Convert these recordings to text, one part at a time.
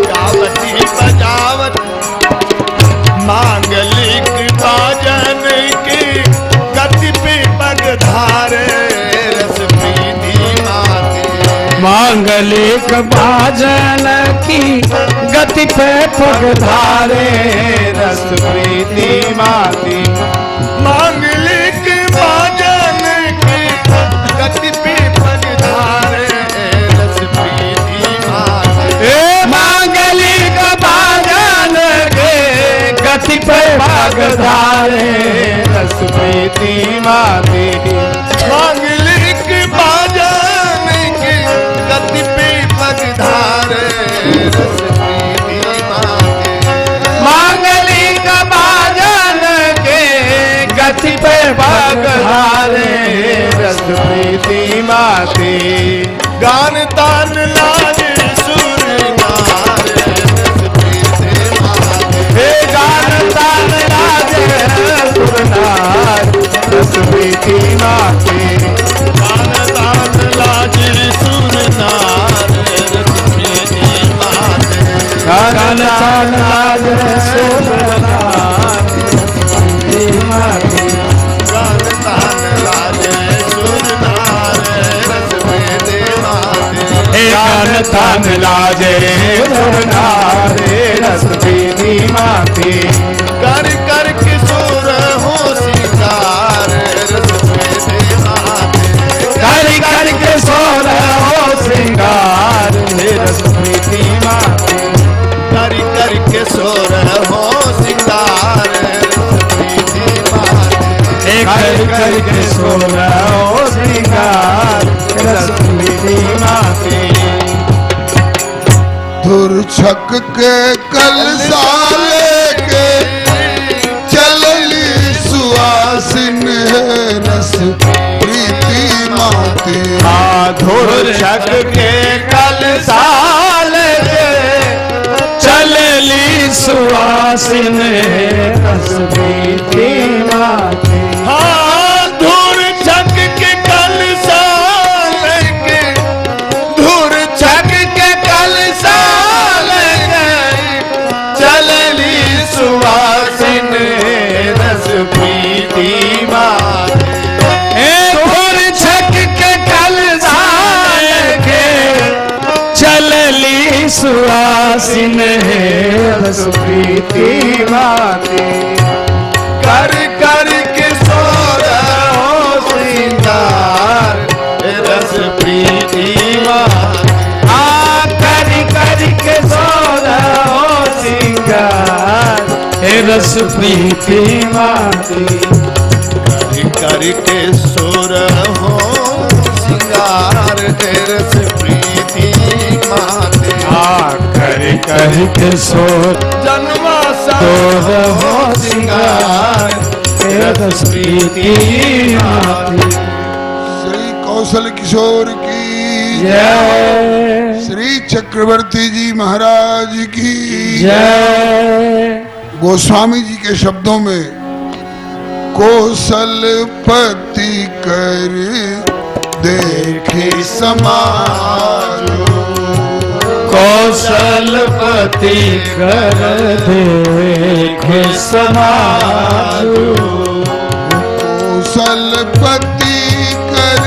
गावती बजावत मांगलिक बाजन की गति पे पग धारे रस प्रीति माते। मांगलिक बाजन की गति पे पग धारे रस प्रीति माती। मांगलिक बाजन की गति पे पग धारे रस प्रीति माते। मांगलिक बाजन के गति पे पग धारे रस प्रीति माती। मांगलिक बाजन की गति पे पग धारे रस प्रीति माते। मांगलिक बाजन के गति पे पग धारे रस प्रीति माती। गान तान लाज सुर नार रस प्रीति माते। हे गान तान लाज सुर नार रस प्रीति माती। गान तान लाज सुर नार रस प्रीति माते। गान तान लाज सुर नार गान तान लाज सुर नार रस प्रीति माते। गान तान लाजे सुरनारे रस प्रीति माती। कर कर किशोर हो सिंगार रस प्रीति माते। कर कर के सोर हो श्रृंगार रस प्रीति माती। कर कर किशोर हो सिंगार रस प्रीति माते। कर कर के सोर हो श्रृंगार रस प्रीति माती। धुरछक के कलसाले के चलली सुहासिन है रस प्रीति माते। धुरछक के कलसाल के चलली सुहासिन रस प्रीति माती। हाँ धूर छक के कल साल के धुर छक के कलसाल के चलली सुहासिन रस प्रीति माती। धुर छक के कलसाल के चलली सुहासिन रस प्रीति माती। कर कर किशोर हो सिंगार रस प्रीति माते। कर कर के सोरा हो सिंगार रस प्रीति माती। कर के सुर हो सिंगार रस प्रीति माते। कर कर के सोर जन्मा सोर हो सिंगार रस प्रीति माती। श्री कौशल किशोर की जय। श्री चक्रवर्ती जी महाराज की जय। गोस्वामी जी के शब्दों में कौशलपति कर देखे समाज। कौशलपति कर देखे समाज। कौशलपति कर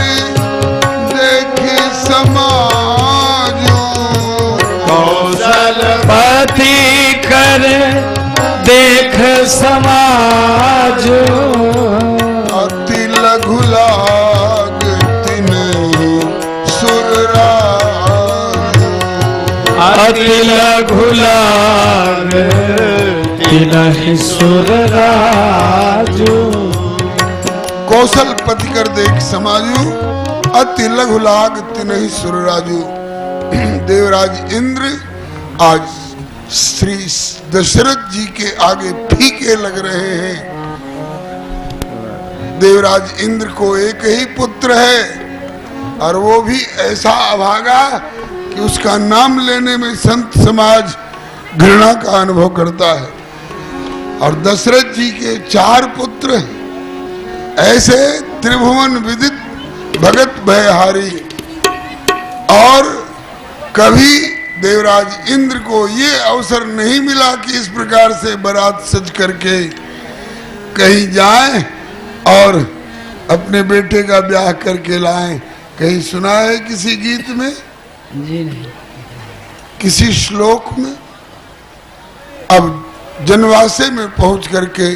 देखे समाज। कौशलपति कर देख समाज। अति लघु लाग तिन्हि सुरराज। अति लघु लाग तिन्हि सुरराजु। कौशलपति कर देख समाजू अति लघु लाग तिन्हि सुरराजू। देवराज इंद्र आज श्री दशरथ जी के आगे फीके लग रहे हैं। देवराज इंद्र को एक ही पुत्र है और वो भी ऐसा अभागा कि उसका नाम लेने में संत समाज घृणा का अनुभव करता है। और दशरथ जी के 4 पुत्र हैं, ऐसे त्रिभुवन विदित भगत भयहारी। और कभी देवराज इंद्र को ये अवसर नहीं मिला कि इस प्रकार से बारात सज करके कहीं जाएं और अपने बेटे का ब्याह करके लाएं। कहीं सुना है किसी गीत में? जी नहीं। किसी श्लोक में? अब जनवासे में पहुंच करके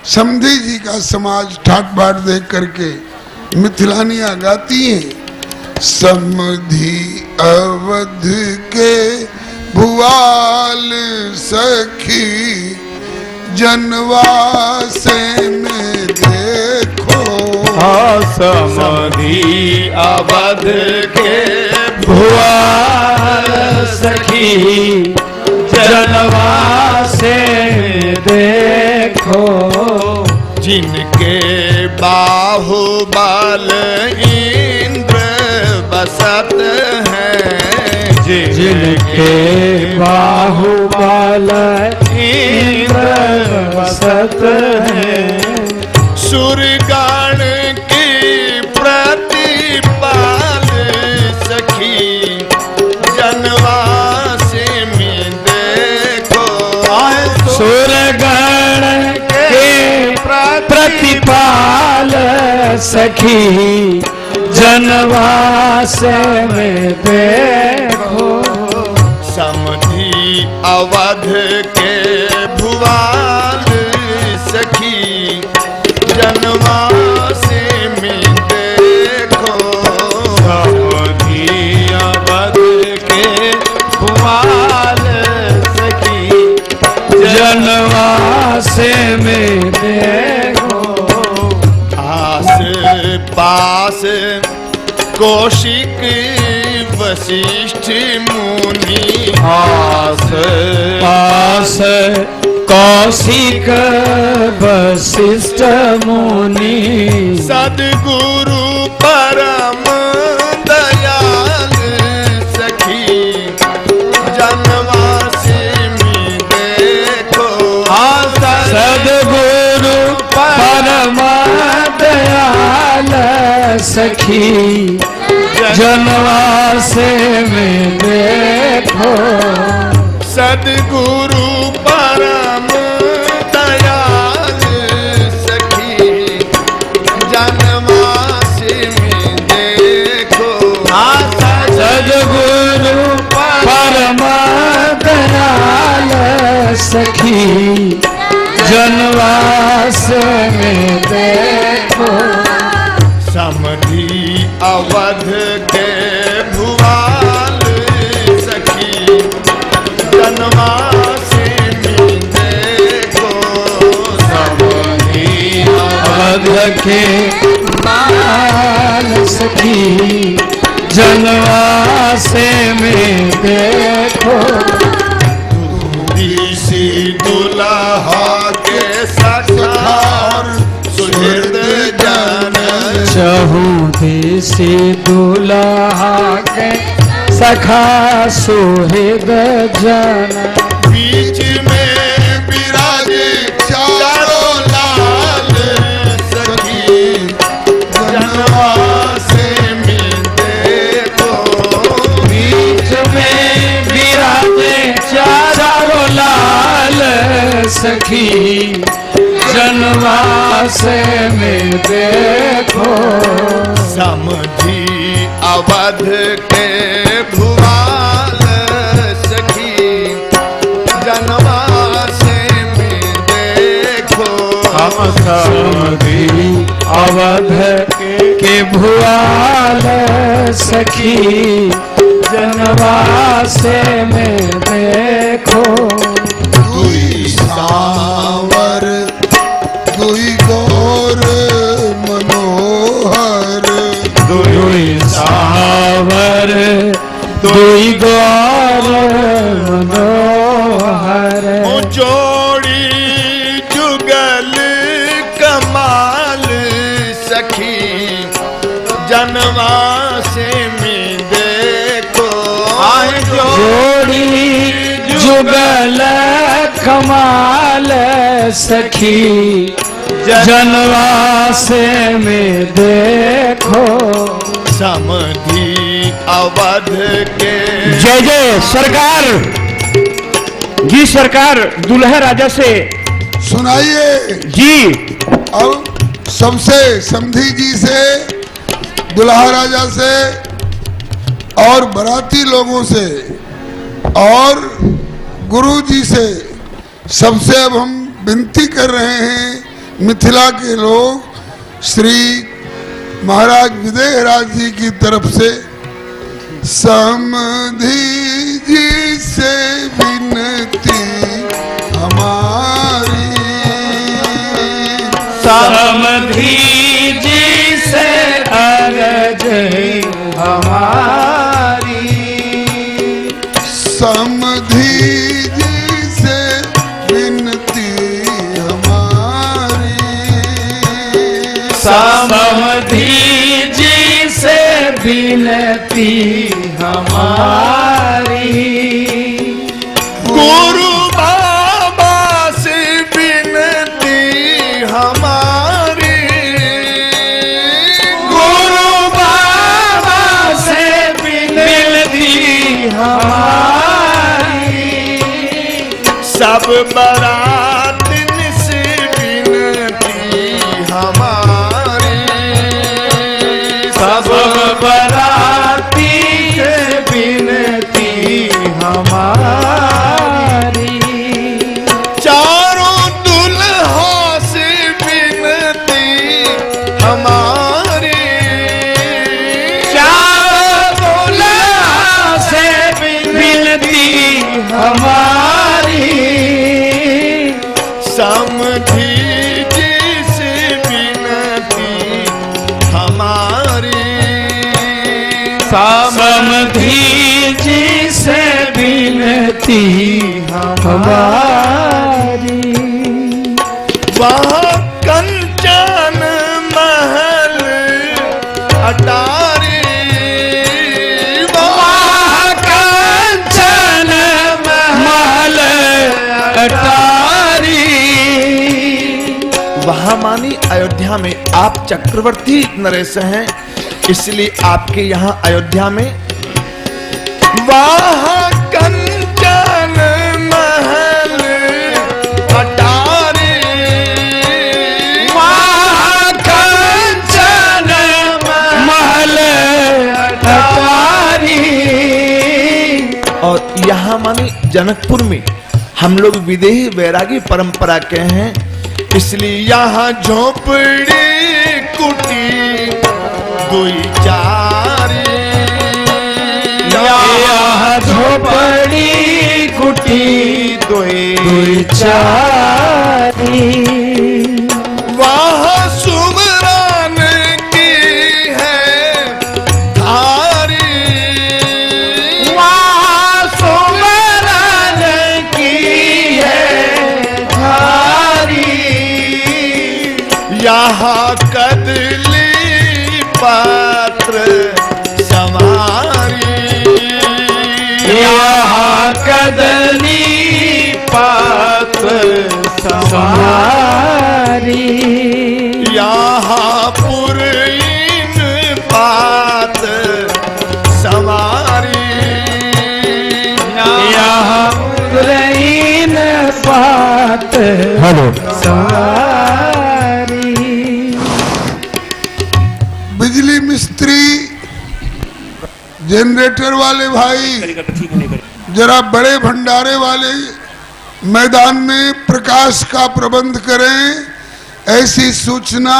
समधी जी का समाज ठाट बाट देख करके मिथिलानियां गाती हैं, समधी अवध के भुआल सखी जनवासे में देखो। समधी अवध के भुआल सखी जनवासे देखो। जिनके बाहुबल इंद्र बसत हैं, जिनके बाहुबल इंद्र बसत हैं। सुरगण की प्रतिपाल सखी जनवासे में देखो। सुरगण के प्रतिपाल सखी जनवासे में देखो। समधी अवध के भुआल सखी जनवासे में देखो। समधी अवध के भुआल सखी जनवासे में देखो। आस पास कौशिक वशिष्ठ मुनि, आस पास कौशिक वशिष्ठ मुनि। सद्गुरु परम दयाल सखी जनवासे में देखो। सद्गुरु परम दयाल सखी जनवासे में देखो। सद्गुरु परम दयाल सखी जनवासे में देखो। सद्गुरु परम दयाल सखी जनवासे में देखो। समधी अवध के भुआल सखी जनवासे में देखो। समधी अवध के भुआल सखी जनवासे में देखो। सी दुल्हा के सखार सुहृद जन, चहु देसी दुल्हा के सखा सुहृद जन। बीच में विराजे चारों लाल सखी जनवासे में देखो। बीच में विराजे चारों लाल सखी जनवासे में देखो। समधी अवध के भुआल सखी जनवासे में देखो। समधी अवध के भुआल सखी जनवासे में देखो। दुई सावर दुई गौर मनोहर, दुई सावर दुई गौर मनोहर। जोड़ी जुगल कमाल जुगल कमाल सखी जनवासे में देखो। समधी अवध के जय जय सरकार जी, सरकार दुल्हा राजा से सुनाइए जी। अब सबसे समधी जी से, दुल्हा राजा से और बराती लोगों से और गुरु जी से, सबसे अब हम विनती कर रहे हैं, मिथिला के लोग श्री महाराज विदेहराज जी की तरफ से, समधी जी से विनती हमारी, समधी जी से अर्ज हमारी, समधी जी से विनती हमारी, समधी जी से विनती हमारी। गुरु बाबा से विनती हमारी, गुरु बाबा से विनती हमारी, सब बरातिन से विनती हमारी, सब बराती से विनती हमारी, चारों दुल्हा से विनती हमारी, चारों दुल्हा से विनती हमारी, समधी जी से विनती हमारी, समधी जी से विनती हमारी। वहाँ कंचन महल अटारी, वहाँ कंचन महल अटारी, वहाँ मानी अयोध्या में आप चक्रवर्ती नरेश हैं, इसलिए आपके यहाँ अयोध्या में वहाँ कंचन महल अटारी, वहाँ कंचन महल अटारी। और यहाँ मानी जनकपुर में हम लोग विदेही वैरागी परंपरा के हैं, इसलिए यहाँ झोपड़ी कुटी दुई चारी, यहाँ झोपड़ी कुटी दुई चारी, वहाँ सुमरान की है धारी, वहाँ सुमरन की है धारी, यहाँ कदली पात्र समारी, यहाँ कदली पात्र समारी, यहाँ पुरैन पात समारी, यहाँ रहीन बात समारी। बिजली मिस्त्री, जनरेटर वाले भाई, जरा बड़े भंडारे वाले मैदान में प्रकाश का प्रबंध करें। ऐसी सूचना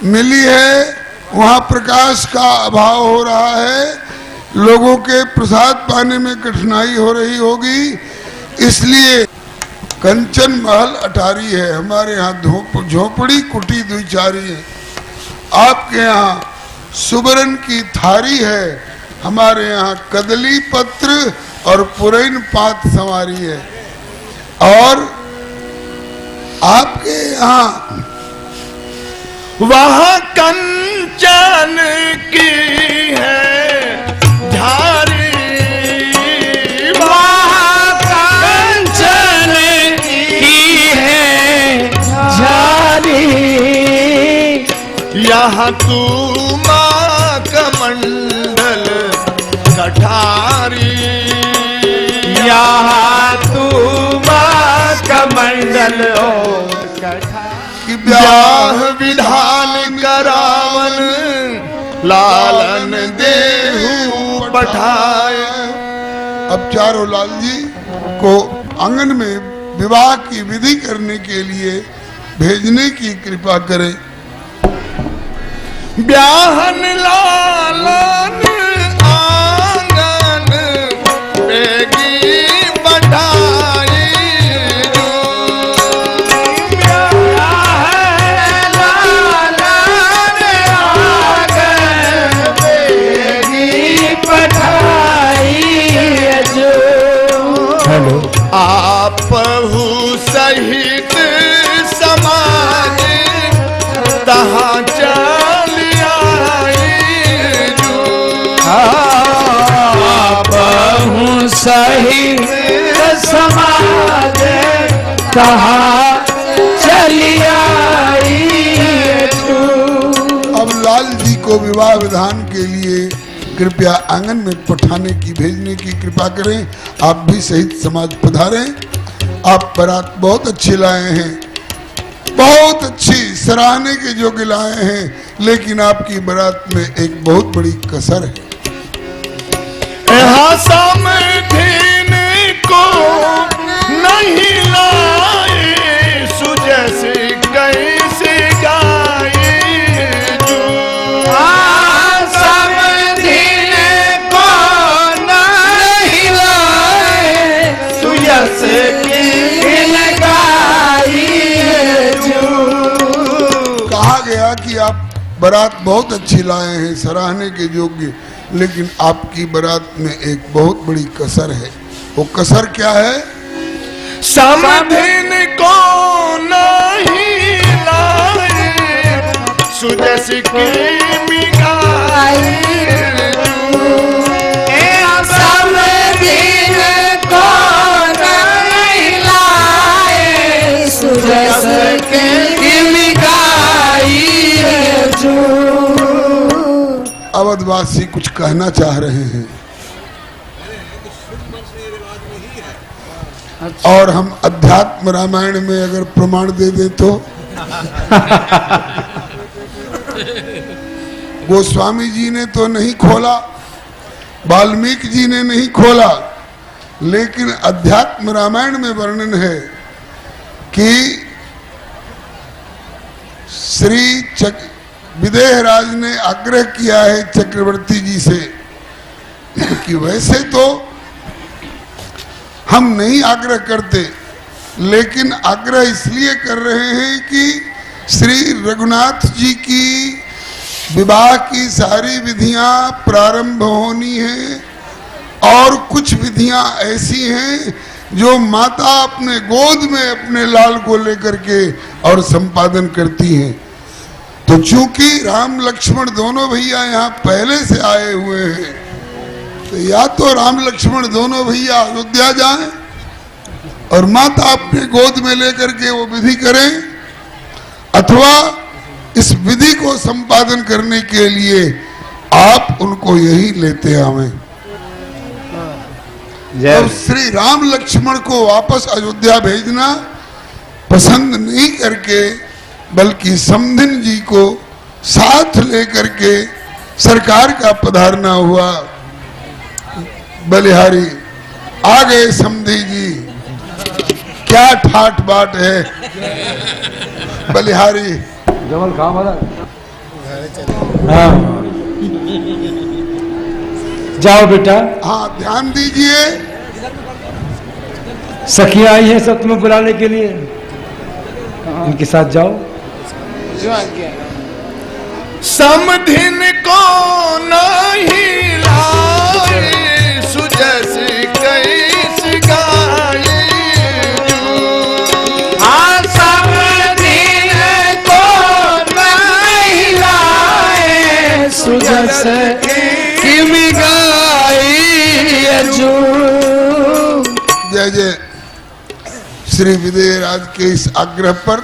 मिली है, वहाँ प्रकाश का अभाव हो रहा है, लोगों के प्रसाद पाने में कठिनाई हो रही होगी, इसलिए कंचन महल अटारी है, हमारे यहाँ झोपड़ी कुटी दुचारी है, आपके यहाँ सुबरन की थारी है, हमारे यहाँ कदली पत्र और पुरैन पात संवारी है। और आपके यहाँ वहाँ कंचन की है झारी, वहाँ यहाँ तू माँ कमंडल कठारी, यहाँ तू माँ कमंडल और कि ब्याह विधान करावन लालन देहु पठाए। अब चारों लाल जी को आंगन में विवाह की विधि करने के लिए भेजने की कृपा करें। ब्याहन लालन आंगन बेगी बढ़ाई जो, आपहु सहित समाज तहाँ चल आई जो, आपहु सहित समाज कहाँ चली आई तू। अब लाल जी को विवाह विधान के लिए कृपया आंगन में पठाने की भेजने की कृपा करें। आप भी सहित समाज पधारें। आप बारात बहुत अच्छी लाए हैं, बहुत अच्छी, सराहने के योग्य लाए हैं, लेकिन आपकी बारात में एक बहुत बड़ी कसर है। यहाँ समधीन को नहीं लाए, सुजैसे कैसे गाए जो, समधीन को नहीं लाए, सुयस की लगाई जो। कहा गया कि आप बारात बहुत अच्छी लाए हैं, सराहने के योग्य, लेकिन आपकी बारात में एक बहुत बड़ी कसर है। वो कसर क्या है? समधीन को नहीं लाए, सुजस की मिगाई समधीन को नहीं लाए, सुयस की मिगाई जो। अवधवासी कुछ कहना चाह रहे हैं और हम अध्यात्म रामायण में अगर प्रमाण दे दें तो गोस्वामी जी ने तो नहीं खोला, वाल्मीकि जी ने नहीं खोला, लेकिन अध्यात्म रामायण में वर्णन है कि श्री विदेहराज ने आग्रह किया है चक्रवर्ती जी से कि वैसे तो हम नहीं आग्रह करते, लेकिन आग्रह इसलिए कर रहे हैं कि श्री रघुनाथ जी की विवाह की सारी विधियां प्रारंभ होनी हैं और कुछ विधियां ऐसी हैं जो माता अपने गोद में अपने लाल को लेकर के और संपादन करती हैं। तो चूंकि राम लक्ष्मण दोनों भैया यहाँ पहले से आए हुए हैं, तो या तो राम लक्ष्मण दोनों भैया अयोध्या जाएं और माता अपने गोद में लेकर के वो विधि करें, अथवा इस विधि को संपादन करने के लिए आप उनको यही लेते आवें। तो श्री राम लक्ष्मण को वापस अयोध्या भेजना पसंद नहीं करके, बल्कि समधिन जी को साथ लेकर के सरकार का पधारना हुआ। बलिहारी आ गए समधी जी, क्या ठाट बाट है बलिहारी। जमल खा हाँ। जाओ बेटा। हाँ, ध्यान दीजिए। सखियां आई हैं सब तुम्हें बुलाने के लिए, इनके साथ जाओ। समधिन को नहीं लाए, सुजस कैसे गाए हाँ, समधिन को नहीं लाए, सुजस की मिगाई जो। जय जय। श्री विदेहराज के इस आग्रह पर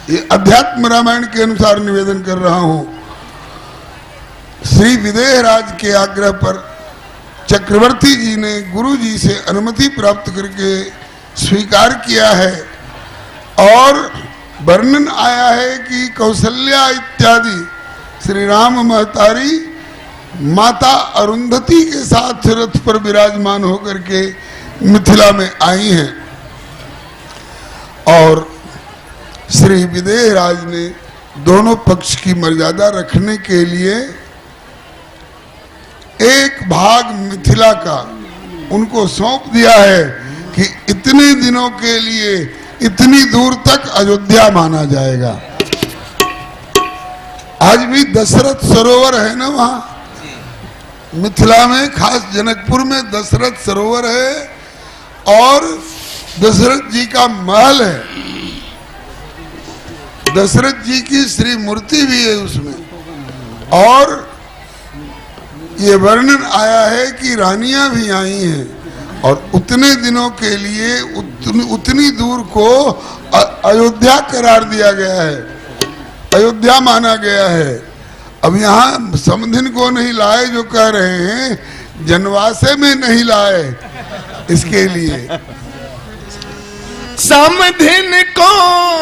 ये अध्यात्म रामायण के अनुसार निवेदन कर रहा हूँ श्री विदेहराज के आग्रह पर चक्रवर्ती जी ने गुरु जी से अनुमति प्राप्त करके स्वीकार किया है। और वर्णन आया है कि कौशल्या इत्यादि श्री राम महतारी माता अरुंधति के साथ रथ पर विराजमान होकर के मिथिला में आई हैं और श्री विदेहराज ने दोनों पक्ष की मर्यादा रखने के लिए एक भाग मिथिला का उनको सौंप दिया है कि इतने दिनों के लिए इतनी दूर तक अयोध्या माना जाएगा। आज भी दशरथ सरोवर है ना वहां मिथिला में, खास जनकपुर में दशरथ सरोवर है और दशरथ जी का महल है। दशरथ जी की श्री मूर्ति भी है उसमें। और ये वर्णन आया है कि रानियां भी आई हैं और उतने दिनों के लिए उतनी दूर को अयोध्या करार दिया गया है, अयोध्या माना गया है। अब यहाँ समधिन को नहीं लाए जो कह रहे हैं, जनवासे में नहीं लाए इसके लिए। समधिन को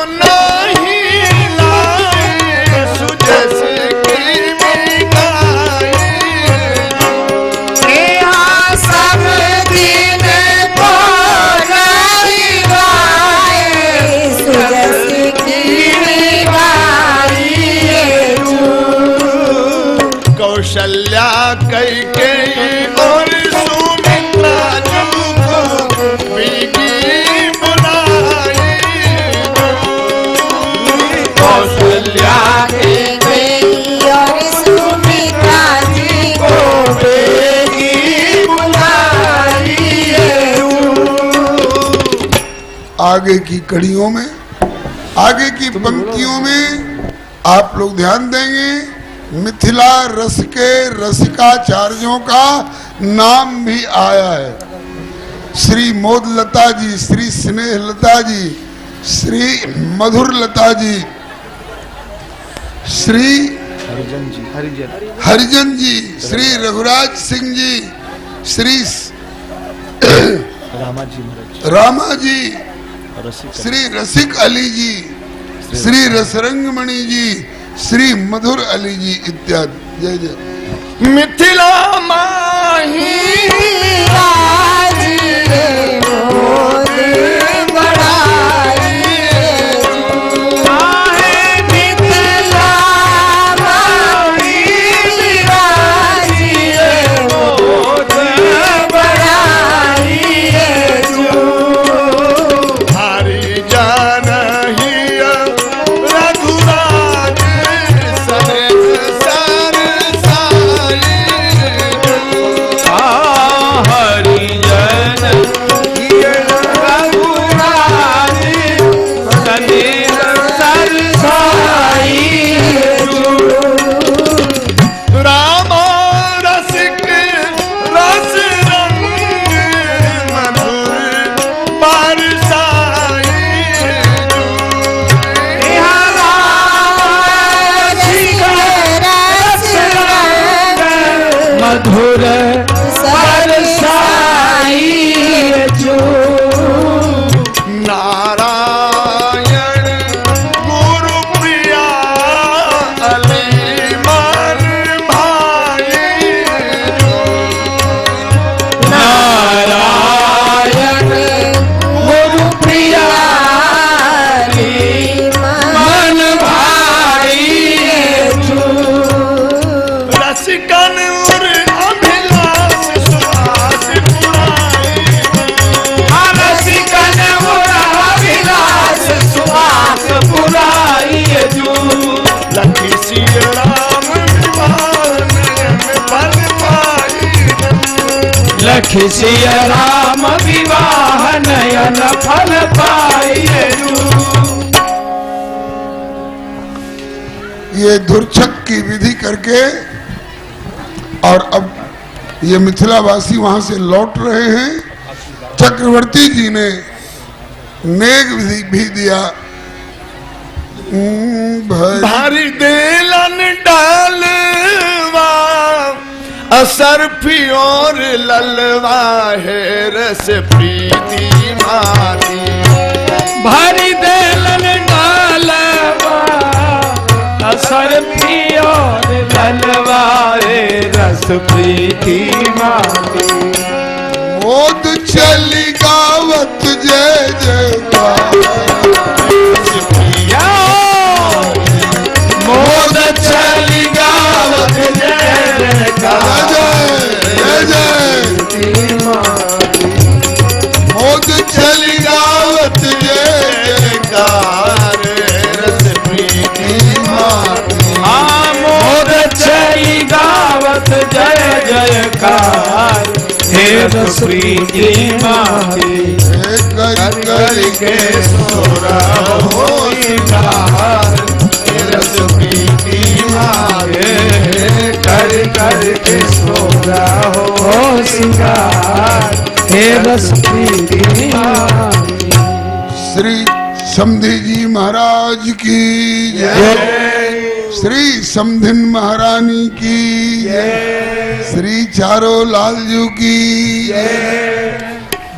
नहीं लाए सुजस की मिठाई। यहाँ समधिन को नहीं लाए सुजस की मिठाई। कौशल्या कैकेयी और सुमित्रा जी को बीगी बुलाई। कौशल्या कैकेयी और सुमित्रा जी को बेगी बुलाई। आगे की कड़ियों में, आगे की पंक्तियों में आप लोग ध्यान देंगे, मिथिला रस के रसिकाचार्यों का नाम भी आया है। श्री मोदलता जी, श्री स्नेहलता जी, श्री मधुरलता जी, श्री हरिजन जी, श्री रघुराज सिंह जी, श्री रामा जी, श्री रसिक अली जी, श्री रसरंगमणि जी, श्री मधुर अली जी इत्यादि। जय जय। मिथिला माही सिया राम विवाह नयन फल पाइए। ये धुरछक की विधि करके और अब ये मिथिलावासी वहां से लौट रहे हैं। चक्रवर्ती जी ने नेग विधि भी दिया। भारी देलन डालवा असरफी और ललवा है रस प्रीति माती। भरी देलन डालवा असर पियोर ललवाए रस प्रीति माती। मोद चली गावत जय जयकार, मोद चली गावत जय जयकार, जय जय मोद चली गावत जय जयकार रस प्रीति माती। मोद चली गावत जय जयकार हे रस प्रीति माती। कर कर के सोरा हो सिंगार रस प्रीति माते। कर कर के सोरा हो सिंगार हे रस प्रीति माती। श्री समधी जी महाराज की जय, श्री समधिन महारानी की जय, श्री चारो लालजू की जय,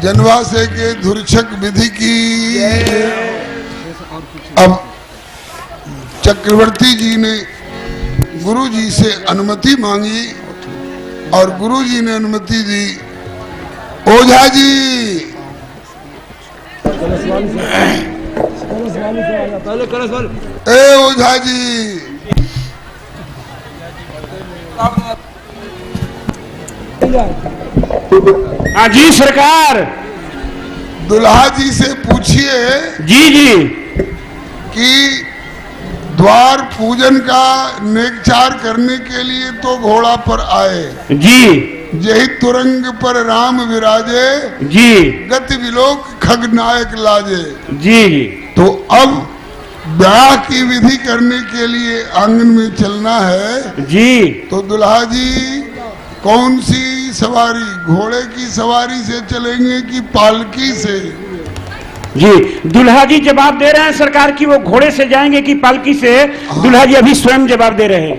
जनवासे के धुरछक विधि की। अब चक्रवर्ती जी ने गुरु जी से अनुमति मांगी और गुरु जी ने अनुमति दी। ओझा जी ए ओझा जी, जी सरकार। दुल्हा जी से पूछिए जी जी कि द्वार पूजन का नेकचार करने के लिए तो घोड़ा पर आए, जी यही तुरंग पर राम विराजे, जी गति विलोक खगनायक लाजे। जी तो अब ब्याह की विधि करने के लिए आंगन में चलना है। जी तो दुल्हा जी कौन सी सवारी, घोड़े की सवारी से चलेंगे कि पालकी से? जी दुल्हा जी जवाब दे रहे हैं सरकार की वो घोड़े से जाएंगे कि पालकी से। दुल्हा जी अभी स्वयं जवाब दे रहे हैं।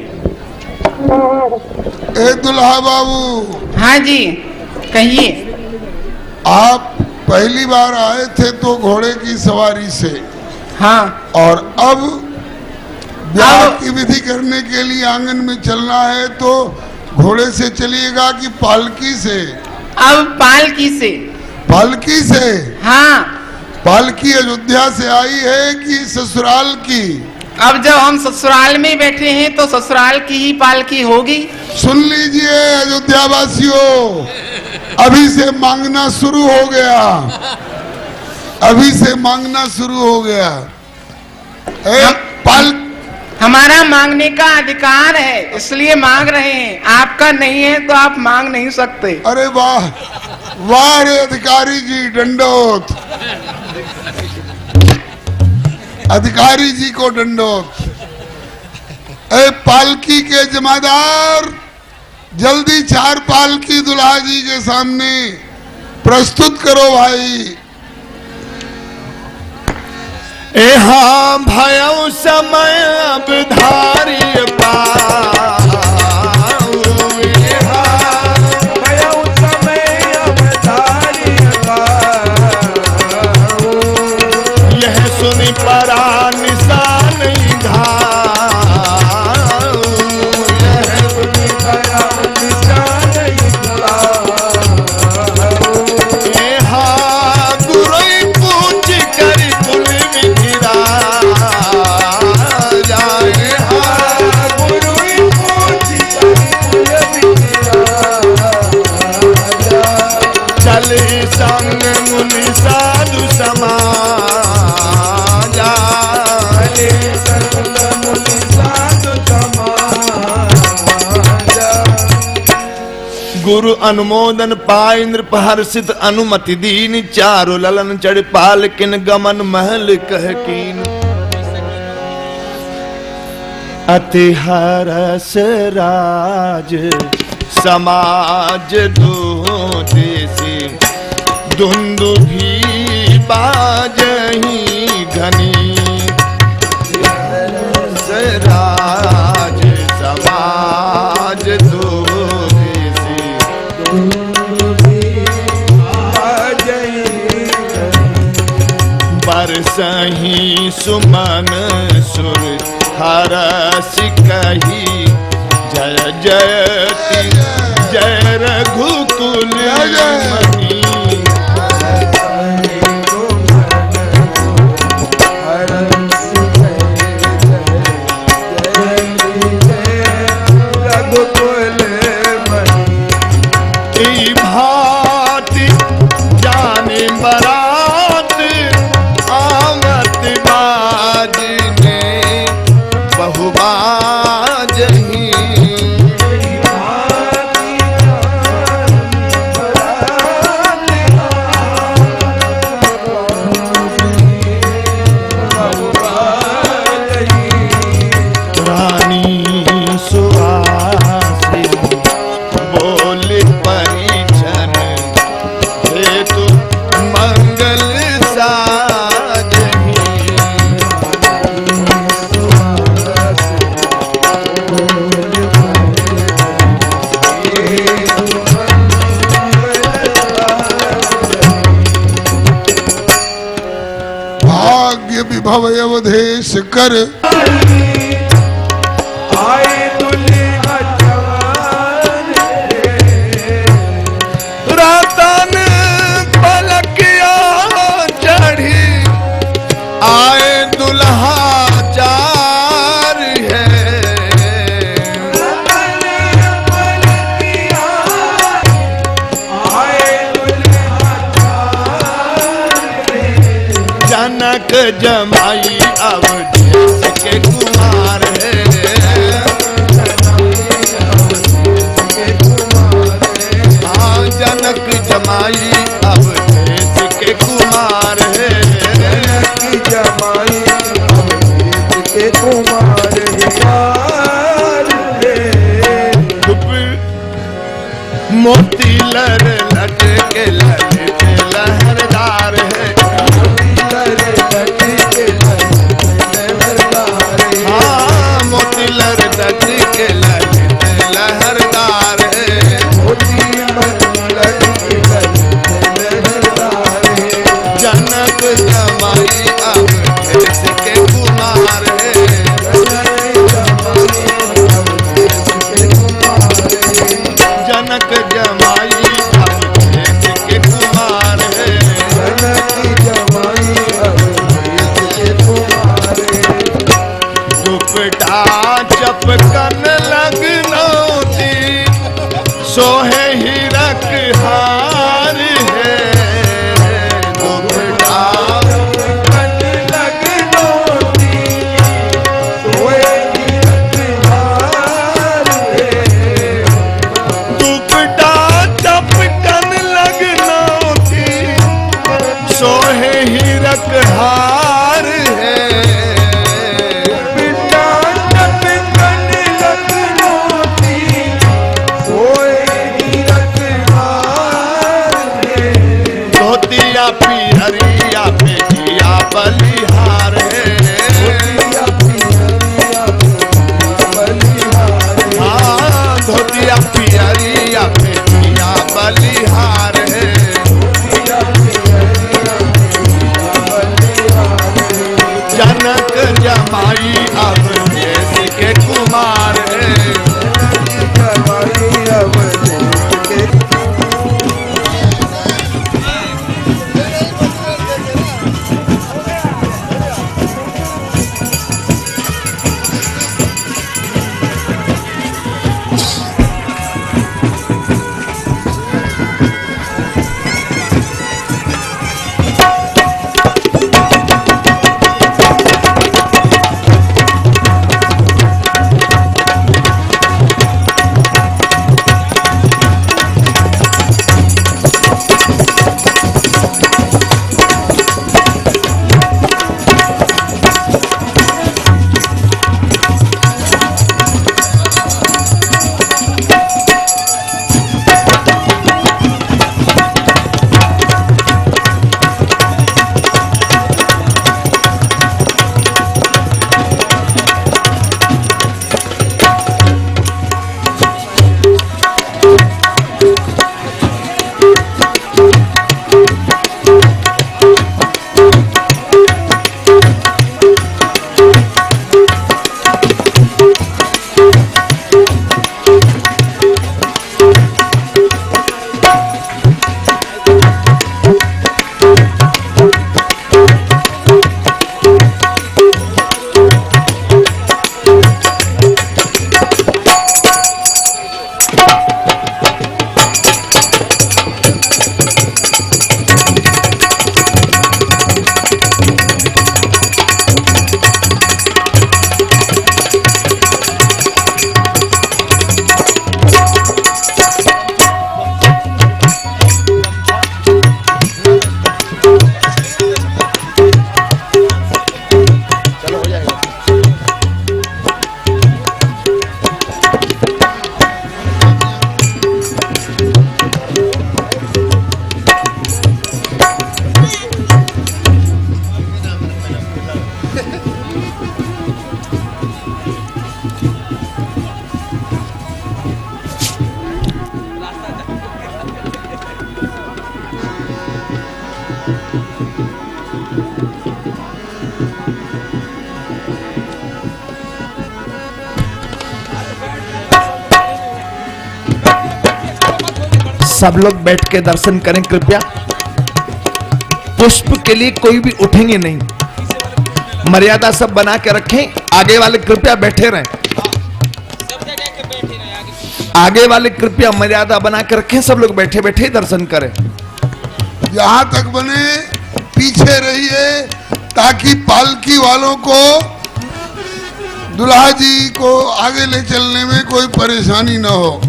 ए दुल्हा बाबू। हाँ जी कहिए। आप पहली बार आए थे तो घोड़े की सवारी से, हाँ और अब ब्याह की विधि करने के लिए आंगन में चलना है तो घोड़े से चलिएगा कि पालकी से? अब पालकी से। पालकी से? हाँ। पालकी अयोध्या से आई है कि ससुराल की? अब जब हम ससुराल में बैठे हैं तो ससुराल की ही पालकी होगी। सुन लीजिए अयोध्या वासियों, अभी से मांगना शुरू हो गया, अभी से मांगना शुरू हो गया। हमारा मांगने का अधिकार है इसलिए मांग रहे हैं, आपका नहीं है तो आप मांग नहीं सकते। अरे वाह वाह रे अधिकारी जी, दंडोत, अधिकारी जी को दंडोत। ए पालकी के जमादार, जल्दी 4 पालकी दुल्हा जी के सामने प्रस्तुत करो भाई। यहाँ भयउ समय अब धारी पाऊ, भयउ समय अब धारी पाऊ। यह सुनी परा निशान घाऊ, यह सुनी परा निशान घाऊ। यहाँ गुरुई पूछ कर कुल मिथिरा जाए, गुरुई पूछ कर कुल मिथिरा चले संग मुनि साधु समाजा। गुरु अनुमोदन पाय नृप हर्षित अनुमति दीन, चारु ललन चढ़ पाल किन गमन महल कह कीन। अति हरस राज समाज दो देसी, दुंदुभी बाजही घनी। हरस राज समाज दो देसी, सही सुमन सुर हरस कही जय जयति जय रघुकुल मणि। ई भांति जाने बरात आमत बाजने बहुबाजही। रानी सुहासिनी बोल परिछन हेतु मंगल साजही। भाग्य विभव अवधेश कर रतन पलकिया चढ़ी आए दुल्हा चार है। जनक जमाई अवधेश के कुमार है। हाँ जनक जमाई अवधेश के कुमार है। मोती लर लटके ललित लहरदार है। हाँ मोती लर लटके ललित लहरदार है। जनक जमाई अवधेश के कुमार है। जनक जमाई अवधेश के कुमार है। दुपटा चपकन लगनौती सोहे हीरक हार है। दुपटा दुपटा चपकन लगनौती सोहे हीरक हार है। धोतिया पियरिया पे किया बलिहार है। हाँ धोतिया पियरिया पे किया बलिहार है। जनक जमाई अवधेश के कुमार है। सब लोग बैठ के दर्शन करें कृपया। पुष्प के लिए कोई भी उठेंगे नहीं। मर्यादा सब बना के रखें। आगे वाले कृपया बैठे रहें। आगे वाले कृपया मर्यादा बना के रखें। सब लोग बैठे बैठे दर्शन करें। यहाँ तक बने पीछे रहिए ताकि पालकी वालों को, दुल्हा जी को आगे ले चलने में कोई परेशानी न हो।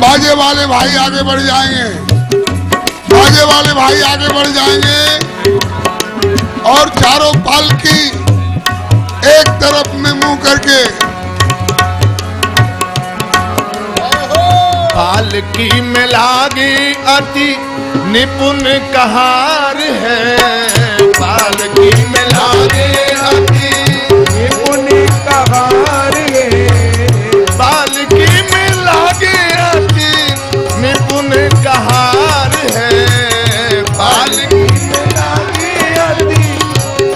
बाजे वाले भाई आगे बढ़ जाएंगे, बाजे वाले भाई आगे बढ़ जाएंगे और चारों पालकी एक तरफ में मुंह करके, पालकी में लागी अति निपुण कहार है, पालकी में लागे अति निपुण कहार है, पालकी में लागे अति निपुण कहार है, पालकी में लागे अति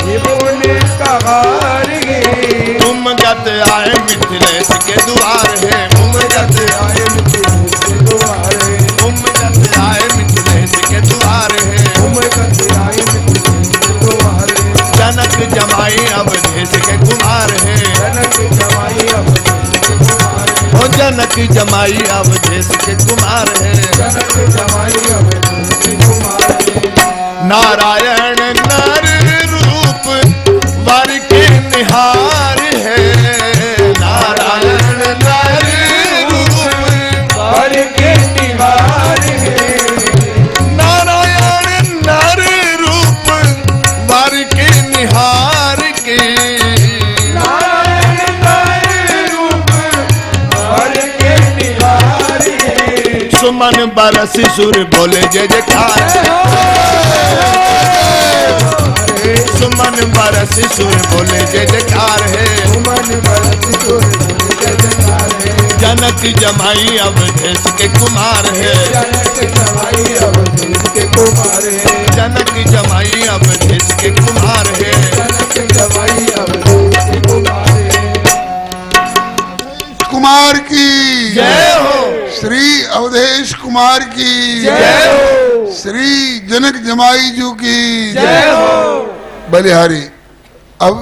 निपुण कहार है। तुम गत आए मिथिलेश के द्वार है, तुम गत आए मिथिलेश के द्वार है, तुम गत आए मिथिलेश के द्वार है, तुम गत आए मिथिलेश के द्वार है। जनक जमाई अवधेश के कुमार है, जनक जमाई अवधेश के कुमार है, ओ जनक जमाई अवधेश के कुमार है, जनक जमाई अवधेश के कुमार है। नारायण नर रूप वर के निहार है, नारायण नर रूप वर के निहार है, नारायण नर रूप वर के निहार के, नारायण नर रूप वर के निहार के। सुमन बरस सुर बोले जय जयकार, सुमन बरस सुर बोले जय जयकार है, सुमन बरस सुर बोले जय जयकार है। जनक जमाई अवधेश के कुमार है, जनक जमाई अवधेश के कुमार है, जनक जमाई अवधेश के कुमार है, जनक जमाई अवधेश के कुमार है। कुमार की जय हो। श्री अवधेश कुमार की जय हो, श्री जनक जमाई जू की जय हो। बलिहारी। अब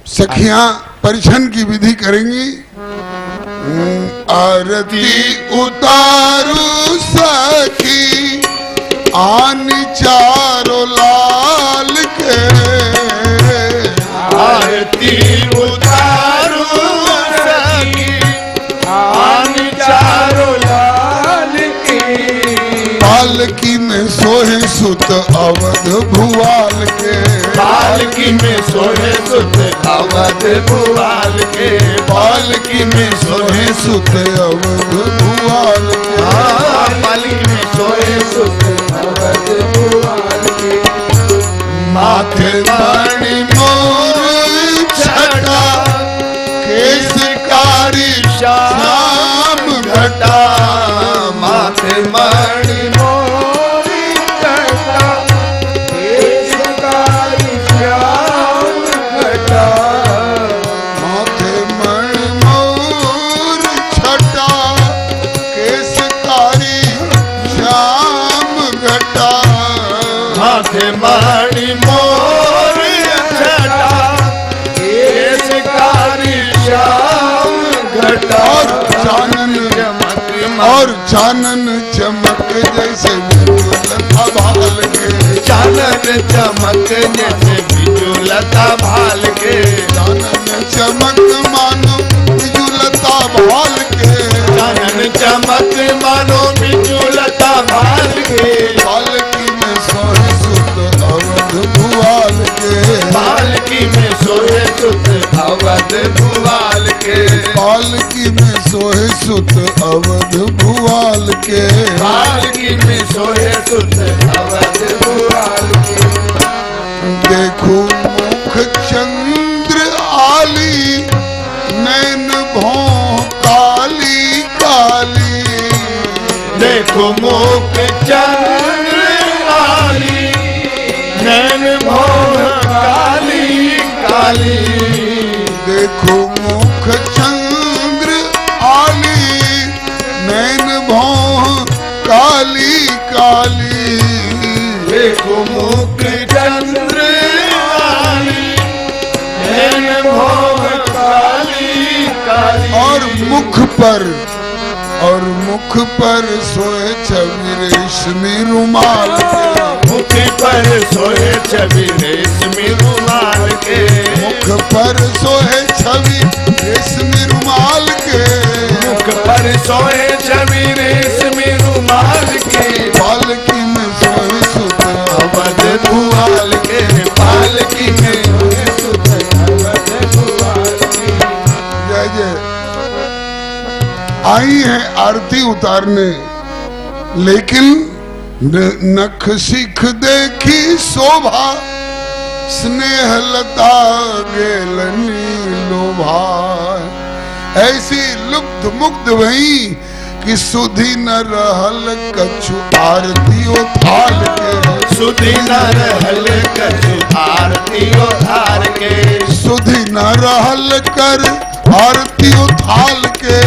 सखियां परिछन की विधि करेंगी। आरती उतारू सखी आन चारो लाल के, आरती उतारू सखी आन चारो लाल की, पालकी में सोहे सुत अवध भुआल के, पालकी में सोहे सुत अवध भुआल के, पालकी में सोहे सुत अवध भुआल के, पालकी में सोहे सुत अवध भुआल के, माथे मणि मोर छटा केसकारी श्याम घटा, माथे मणि मोर छटा केसकारी श्याम घटा, माथे मणि मोर छटा केसकारी श्याम घटा, माथे मणि मोर छटा केसकारी श्याम घटा, और चानन चमक जैसे बिजुलता भाल के, चानन चमक जैसे बिजुलता भाल के, चानन चमक मानो बिजुलता भाल के, चानन चमक मानो बिजुलता भाल के, पालकी में सोहे सुत अवध भुआल के, पालकी में सोहे सुत अवध भुआल के, पालकी में सोहे सुत अवध भुआल के, पालकी में सोहे सुत अवध भुआल के, देखो मुख चंद्र आली नैन भों काली काली, देखो मुख चंद्र आली नैन भौं काली काली, देखो मुख चंद्र आली नैन भों काली काली, देखो मुख चंद्र आली नैन भौं काली काली, और मुख पर सोए छवि रेशमी रुमाल के, मुख पर सोए छवि रेशमी रुमाल के, मुख पर सोए छवि रेशमी रुमाल के, मुख पर सोए छवि रेशमी रुमाल के, पालकी में सोए सुत अवध भुआल के, पालकी में सोए सुत अवध भुआल के। जय जय। आई है आरती उतारने, लेकिन नख सिख देखी शोभा स्नेह लता गेलनी लोभा, ऐसी लुब्ध मुग्ध वही कि सुधी न रहल कछु आरती उतार के, सुधी न रहल कछु आरती उतार के, सुधी न रहल कर आरती उताल के,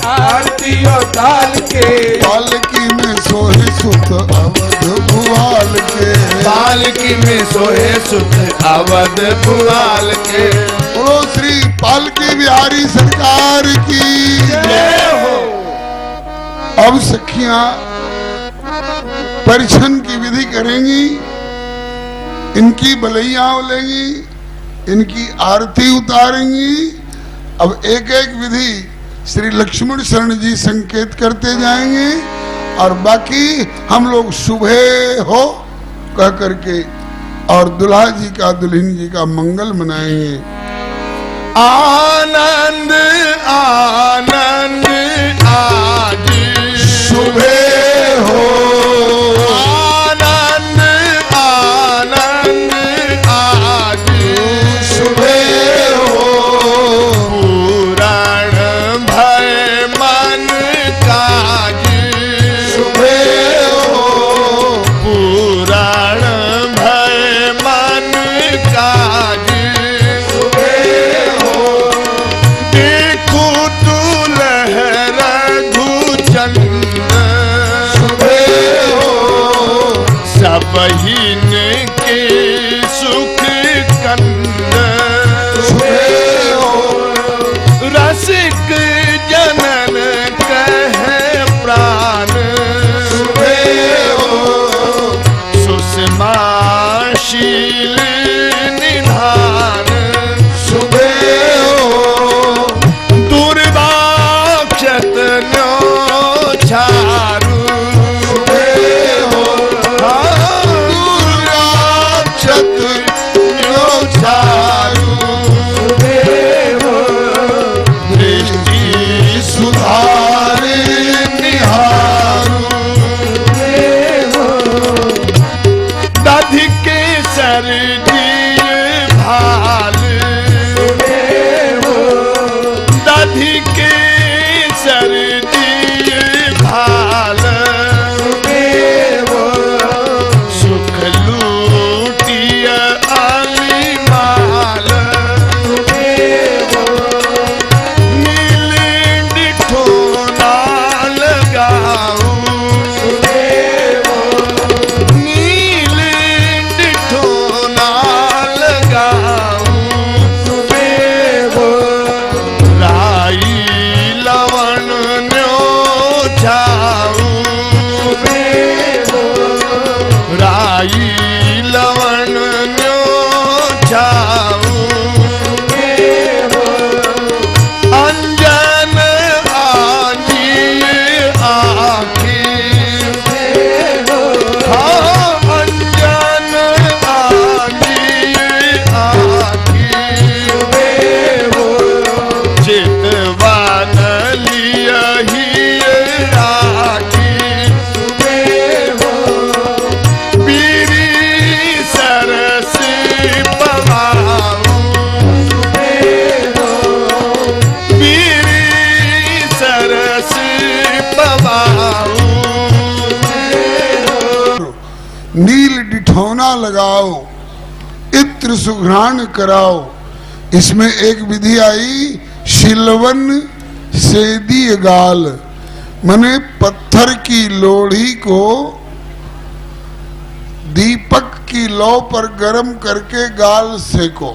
आरती उतार के, पालकी में सोहे सुत अवध भुआल के, पालकी में सोहे सुत अवध भुआल के, बोलो श्री पालकी बिहारी सरकार की जय हो। अब सखियां परिछन की विधि करेंगी, इनकी बलैया बोलेंगी, इनकी आरती उतारेंगी। अब एक एक विधि श्री लक्ष्मण शरण जी संकेत करते जाएंगे और बाकी हम लोग सुबह हो कह करके और दुल्हा जी का दुल्हन जी का मंगल मनाएंगे। आनंद आनंद आज सुबह हो, आनंद आनंद आज सुबह हो, पुराण भय मन काज सुबह हो, पुराण भय मन काज सुबह हो, देखो नील डिठौना लगाओ, इत्र सुघ्राण कराओ। इसमें एक विधि आई शिलवन सेदी गाल, माने पत्थर की लोढ़ी को दीपक की लौ पर गर्म करके गाल सेको।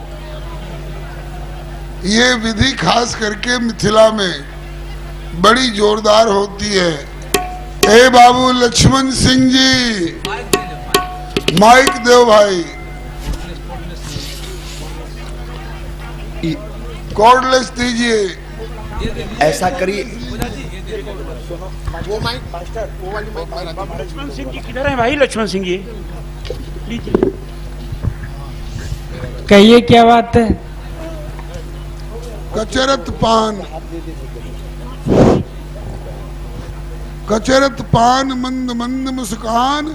ये विधि खास करके मिथिला में बड़ी जोरदार होती है। ए बाबू लक्ष्मण सिंह जी, माइक दो भाई। कॉर्डलेस दीजिए। ऐसा करिए। लक्ष्मण सिंह जी किधर है भाई? लक्ष्मण सिंह जी लीजिए, कहिए क्या बात है। कचरत पान, कचरत पान मंद मंद मुस्कान,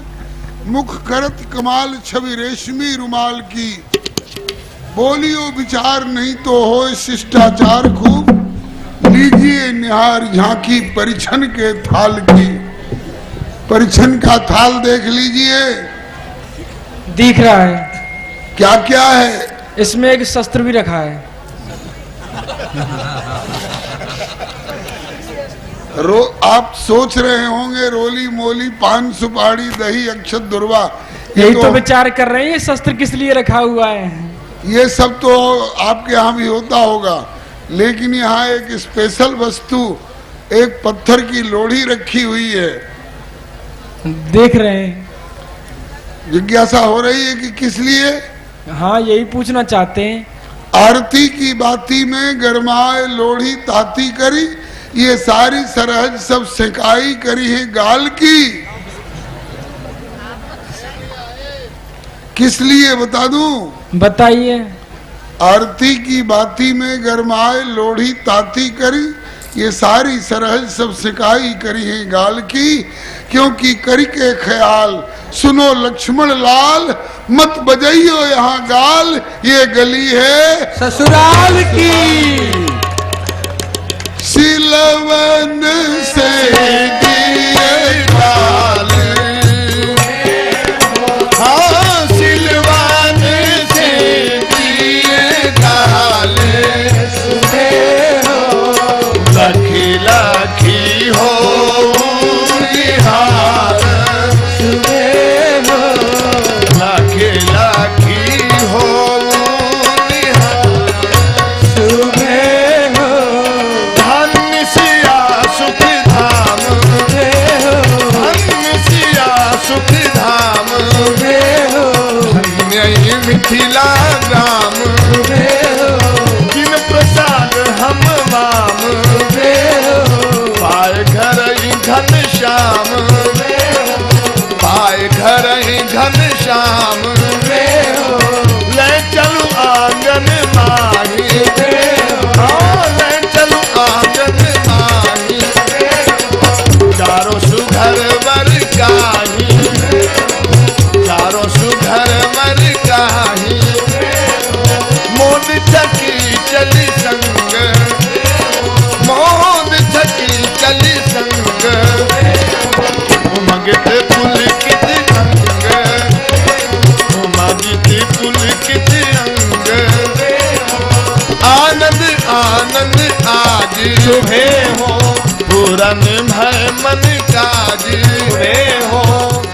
मुख करत कमाल छवि रेशमी रुमाल की। बोलियो विचार नहीं तो हो शिष्टाचार खूब, लीजिए निहार झांकी परिछन के थाल की। परिछन का थाल देख लीजिए, दिख रहा है। क्या क्या है इसमें एक शस्त्र भी रखा है। आप सोच रहे होंगे रोली मोली पान सुपारी दही अक्षत दुर्वा, यही तो विचार कर रहे हैं ये शस्त्र किस लिए रखा हुआ है। ये सब तो आपके यहाँ भी होता होगा, लेकिन यहाँ एक स्पेशल वस्तु, एक पत्थर की लोढ़ी रखी हुई है। देख रहे हैं, जिज्ञासा हो रही है कि किस लिए। हाँ यही पूछना चाहते हैं। आरती की बाती में गरमाए लोढ़ी ताती करी, ये सारी सरहज सब सिकाई करी है गाल की। किस लिए बता दूं? बताइए। आरती की बाती में गरमाए लोढ़ी ताती करी, ये सारी सरहज सब सिकाई करी है गाल की। क्योंकि करी के ख्याल सुनो लक्ष्मण लाल, मत बजाइयो यहाँ गाल, ये गली है ससुराल की। सिलवन से दिए गाल, हाँ सिलवन से दिए गाल, लखी लखी हो निहार, लखी लखी हो निहार। धन्य सिया सुख धाम, धन्य सिया सुख धाम, धन्य ये मिथिला ग्राम, जिन प्रसाद हम वाम, पाए घर ही घन श्याम, पाए घर ही घन श्याम, ले चलू आंगन माही, ले चलू आंगन माही, चारों सुघर वर काही, चारों सुघर वर काही, मोद चकी चली संग, मोद चकी चली संग, उमंगते पुलकित अंग, उमंगते पुलकित अंग, आनंद आनंद आज सुबह हो, पूरन भय मन काज हो,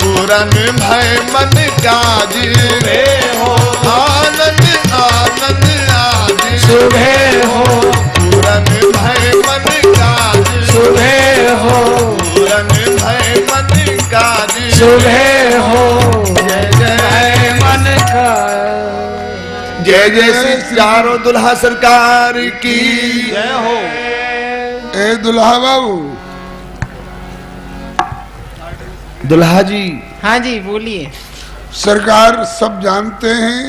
पूरन भय मन काज हो, आनंद आनंद आज सुबह हो, पूरन भय मन काज सुबह हो, पूरन भय मन काज सुबह हो। जय जय मन का जय जय श्री चारों दुल्हा सरकार की जय हो। ए दुल्हा बाबू, दुल्हा जी। हाँ जी बोलिए। सरकार सब जानते हैं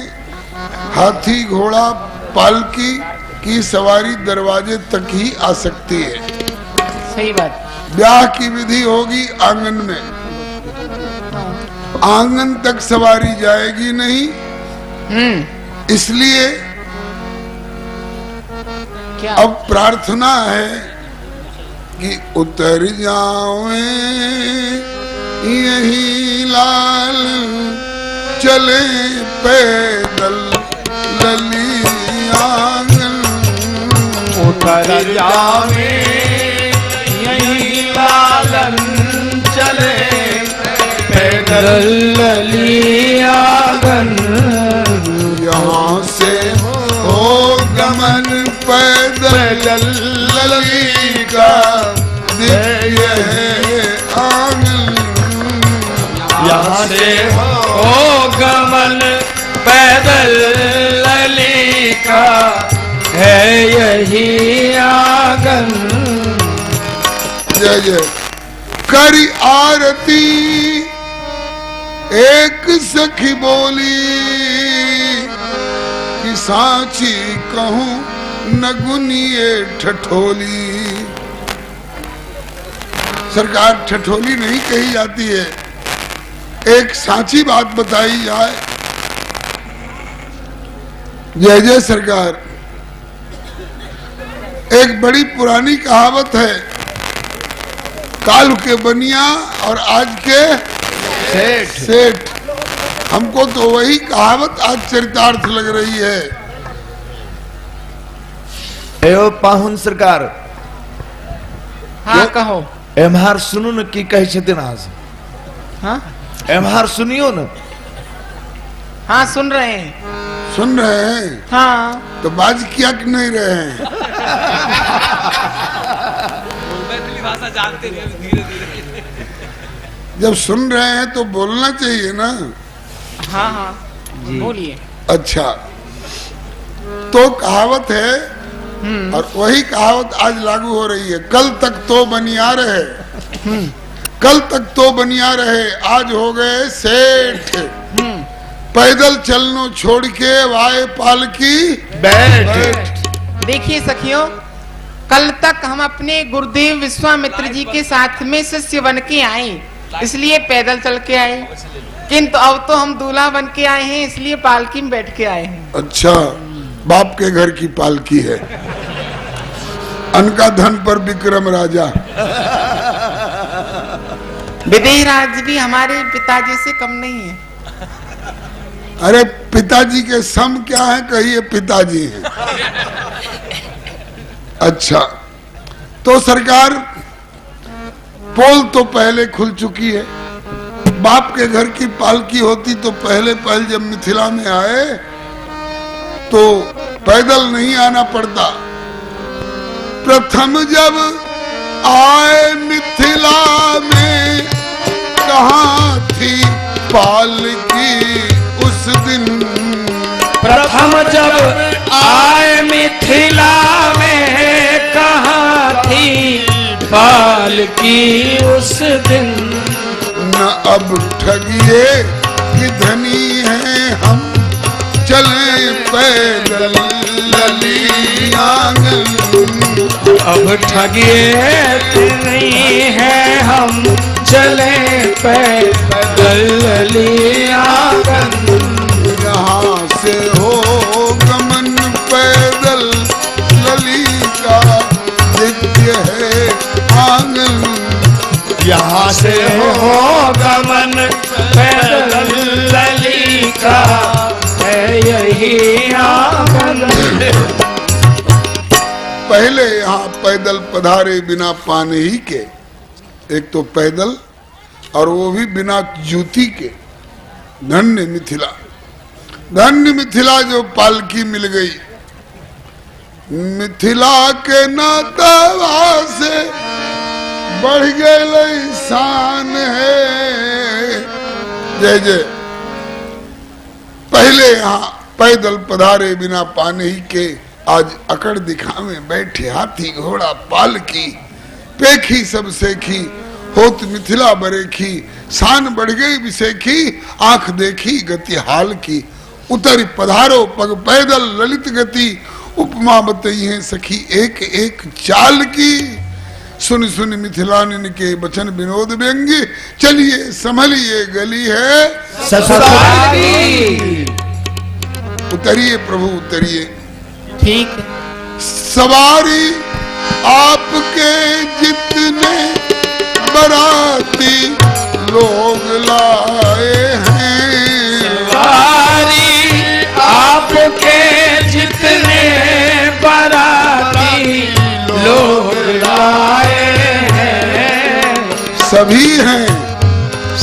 हाथी घोड़ा पालकी की सवारी दरवाजे तक ही आ सकती है। सही बात। ब्याह की विधि होगी आंगन में, आंगन तक सवारी जाएगी नहीं। इसलिए क्या? अब प्रार्थना है कि उतर जाओ यही लाल चले पैदल लली आंगन। उतर जावे यही लालन चले पैदल लली आंगन। यहाँ से हो गमन पैदल लली का दिव्य है आंगन। यहाँ से हो गमन पैदल लली का है यही आंगन। जय जय। करी आरती एक सखी बोली कि सांची कहूं नगुनिए ठठोली। सरकार ठठोली नहीं कही जाती है, एक सांची बात बताई जाए। जय जय सरकार। एक बड़ी पुरानी कहावत है, काल के बनिया और आज के सेठ। हमको तो वही कहावत आज चरितार्थ लग रही है। एओ पाहुन सरकार। हाँ कहो। एम्हार सुनू न की कहे छथिन आज। हाँ एम्हार सुनियो न। हाँ सुन रहे हैं। सुन रहे हैं हाँ तो बाज किया कि नहीं रहे हैं? भाषा जानते नहीं धीरे धीरे। जब सुन रहे हैं तो बोलना चाहिए ना। हाँ हाँ बोलिए। अच्छा, तो कहावत है और वही कहावत आज लागू हो रही है। कल तक तो बनिया रहे, कल तक तो बनिया रहे, आज हो गए सेठ। पैदल चलनो छोड़ के वाए पालकी बैठ। देखिए सखियों, कल तक हम अपने गुरुदेव विश्वामित्र जी के साथ में शिष्य बन के आए, इसलिए पैदल चल के आए। किंतु अब तो हम दूल्हा बन के आए हैं, इसलिए पालकी में बैठ के आए हैं। अच्छा, बाप के घर की पालकी है। अनका धन पर विक्रम राजा। विदेहराज भी हमारे पिताजी से कम नहीं है। अरे पिताजी के सम क्या है, कहिए पिताजी हैं। अच्छा, तो सरकार पोल तो पहले खुल चुकी है। बाप के घर की पालकी होती तो पहले जब मिथिला में आए तो पैदल नहीं आना पड़ता। प्रथम जब आए मिथिला में कहाँ थी पालकी उस दिन। प्रथम जब आए मिथिला में कहाँ थी पालकी उस दिन। न अब ठगिए कि धनी है हम, चले पैदल लली आंगन। अब ठगिए नहीं है हम, चले पैदल लली आंगन। यहाँ से हो गमन पैदल लली का दिव्य है आंगन। यहाँ से हो गमन पैदल लली का है यही आंगन। पहले यहाँ पैदल पधारे बिना पानी ही के, एक तो पैदल और वो भी बिना जूती के। धन्य मिथिला, धन्य मिथिला जो पालकी मिल गई। मिथिला के नातवा से बढ़ गए शान है। जय जय। पहले यहाँ पैदल पधारे बिना पानी के, आज अकड़ दिखावे बैठे हाथी घोड़ा पालकी। पेखी सब सेखी होत मिथिला बरेखी, शान बढ़ गई विसेखी, आंख देखी गति हाल की। उतर पधारो पग पैदल ललित गति, उपमा बतई है सखी एक एक चाल की। सुन सुन मिथिलानिन के वचन विनोद व्यंगी, चलिए संभलिए गली है ससुराल। उतरिए प्रभु उतरिए। ठीक। सवारी आपके जितने बराती लोग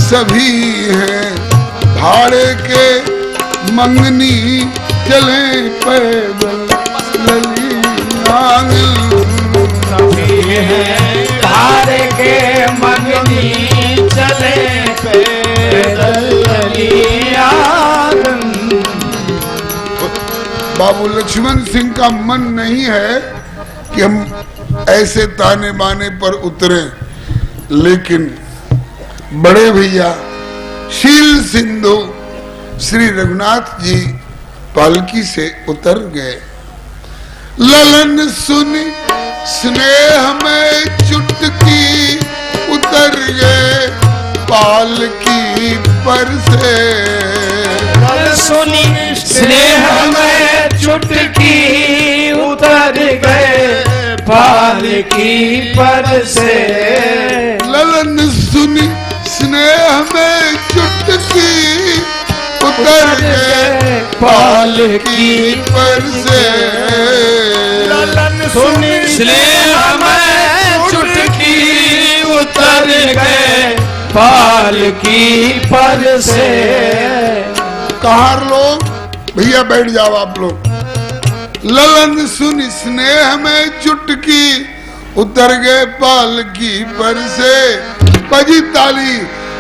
सभी हैं भाड़े के मंगनी चले पैदल ललियान धारे के मंगनी चले पैदल ललियान। बाबू लक्ष्मण सिंह का मन नहीं है कि हम ऐसे ताने बाने पर उतरे, लेकिन बड़े भैया शील सिंधु श्री रघुनाथ जी पालकी से उतर गए। ललन सुनी स्नेह में चुटकी उतर गए पालकी पर से। सुनी स्नेह में चुटकी उतर गए पालकी पर से। ललन सुनी स्नेह में चुटकी उतर गए पालकी पर से। ललन सुनी स्नेह में चुटकी उतर गए पालकी पर से। कहार लोग भैया बैठ जाओ आप लोग। ललन सुनी स्नेह में चुटकी उतर गए पालकी पर से। बजी ताली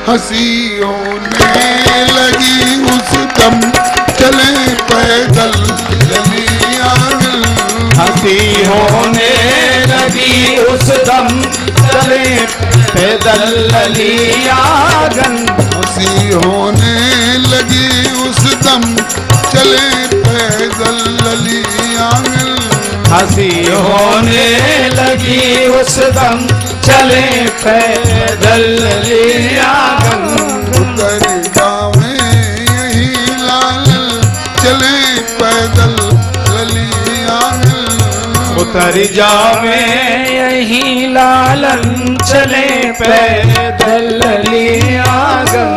हंसी होने लगी उस दम चले पैदल ललियान। हंसी होने लगी उस दम चले पैदल ललियागन। हंसी होने लगी उस दम चले पैदल ललियान। हंसी होने लगी उस दम चले पैदल ललियागन। उतर गावे यही लाल चले पैदल ललियान। उतर जावे यही लालन चले पैदल ललियागन।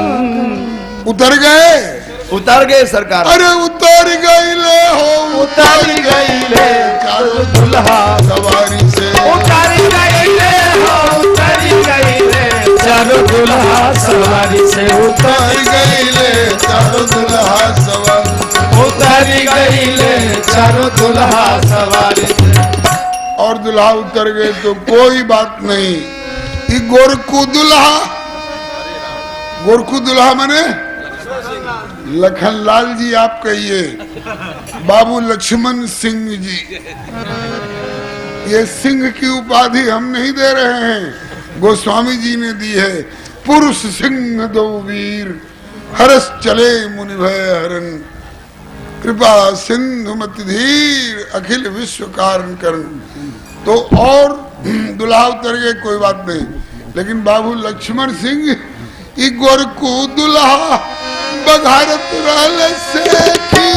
उतर गए सरकार। अरे उतर गईले हो उतर गईले चारों दुल्हा सवारी से। उतर गईले हो उतर गईले चारों दुल्हा सवारी से। उतर गईले चारों दुल्हा सवारी। उतर गईले चारों दुल्हा सवारी से। और दुल्हा उतर गए तो कोई बात नहीं। ये गोरखू दुल्हा माने लखनलाल जी आप कहिए, बाबू लक्ष्मण सिंह जी। ये सिंह की उपाधि हम नहीं दे रहे हैं, गोस्वामी जी ने दी है। पुरुष सिंह दो वीर हरस चले मुनि भय हरन। कृपा सिंधु मति धीर अखिल विश्व कारण करण। तो और दुल्हा उतर गए कोई बात नहीं, लेकिन बाबू लक्ष्मण सिंह ई गोरखू दुल्हा बघारत रहल से की।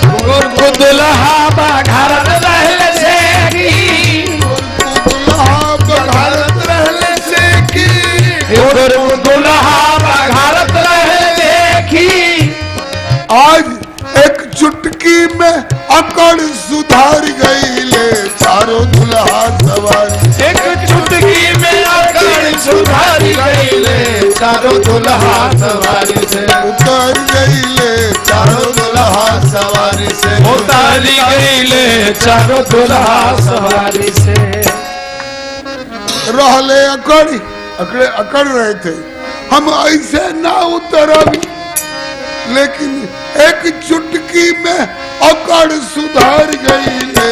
गोरखू दुल्हा बघारत रहल से की। गोरखू दुल्हा बघारत रहल से की। गोरखू दुल्हा बघारत रहल की। आज एक चुटकी में अकड़ सुधार गईले चारों दुल्हा सवारी। एक चुटकी में अकड़ सुधार गईले चारों दुल्हा सवारी से। उतर गईले चारों दुल्हा सवारी से। उतर गईले चारों दुल्हा सवारी से। रहले अकड़ रहे थे हम ऐसे ना उतरबी, लेकिन एक चुटकी में अकड़ सुधार गईले।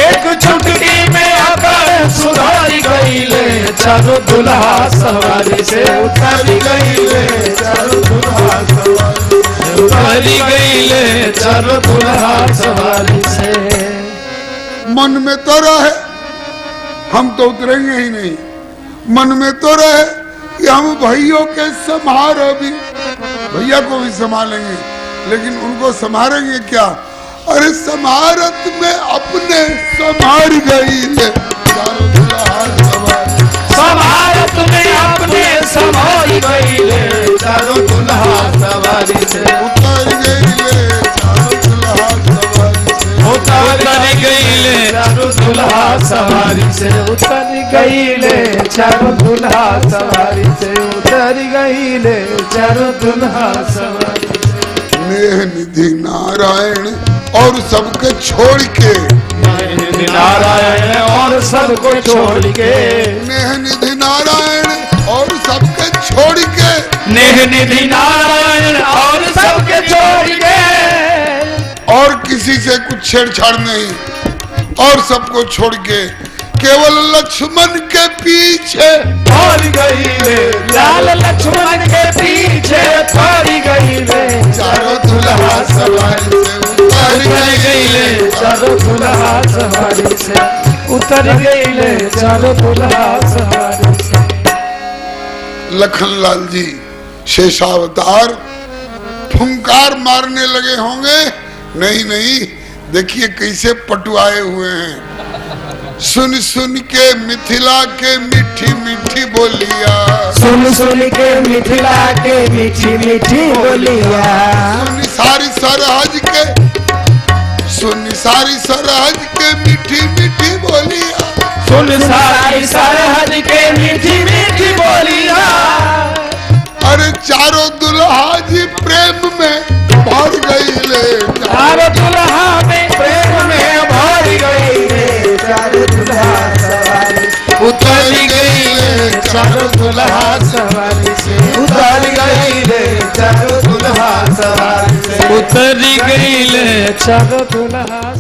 एक चुटकी में अकड़ सुधार गईले चारों दुल्हा सवारी से। उतर गईले चारों दुल्हा सवारी से। उतर गईले चारों दुल्हा सवारी से। मन में तो रहे हम तो उतरेंगे ही नहीं। मन में तो रहे कि हम भाइयों के संभार भी, भैया को भी संभालेंगे, लेकिन उनको संभालेंगे क्या? अरे समारत में अपने संभार गई ले चारों दुल्हा सवारी। समारत में अपने संभाल गई ले चारों दुल्हा सवारी से। उतर गई ले चारों दुल्हा सवारी से। उतर गई ले चारों दुल्हा सवारी सवारी से उतर गईले चारों दुल्हा सवारी से उतर गईले चारों दुल्हा सवारी नेह निधि नारायण और सबके छोड़ के नारायण और सबको छोड़ के नेह निधि नारायण और सबके छोड़ के नेह निधि नारायण और सबके छोड़ के और किसी से कुछ छेड़छाड़ नहीं और सबको छोड़ के केवल लक्ष्मण के पीछे और गईले लाल लक्ष्मण के पीछे पड़ गईले चारों दुल्हा सवारी से उतर उतर गईले चारों दुल्हा सवारी से उतर गईले चारों दुल्हा सवारी से। लखनलाल जी शेषावतार फुंकार मारने लगे होंगे। नहीं देखिए कैसे पटुआए हुए हैं। सुन सुन के मिथिला के मीठी मीठी बोलिया सुन सुन के मिथिला के मीठी मीठी बोलिया सुन सारी सरहज के मीठी मीठी बोलिया सुन सारी सरहद के मीठी मीठी बोलिया अरे चारों दुल्हा जी प्रेम में भर गईले चारों दुल्हा में प्रेम में भर गईले चारों दुल्हा सवारी उतर गईले चारों दुल्हा सवारी से उतर गईले चारों दुल्हा सवारी से उतर गईले चारों दुल्हा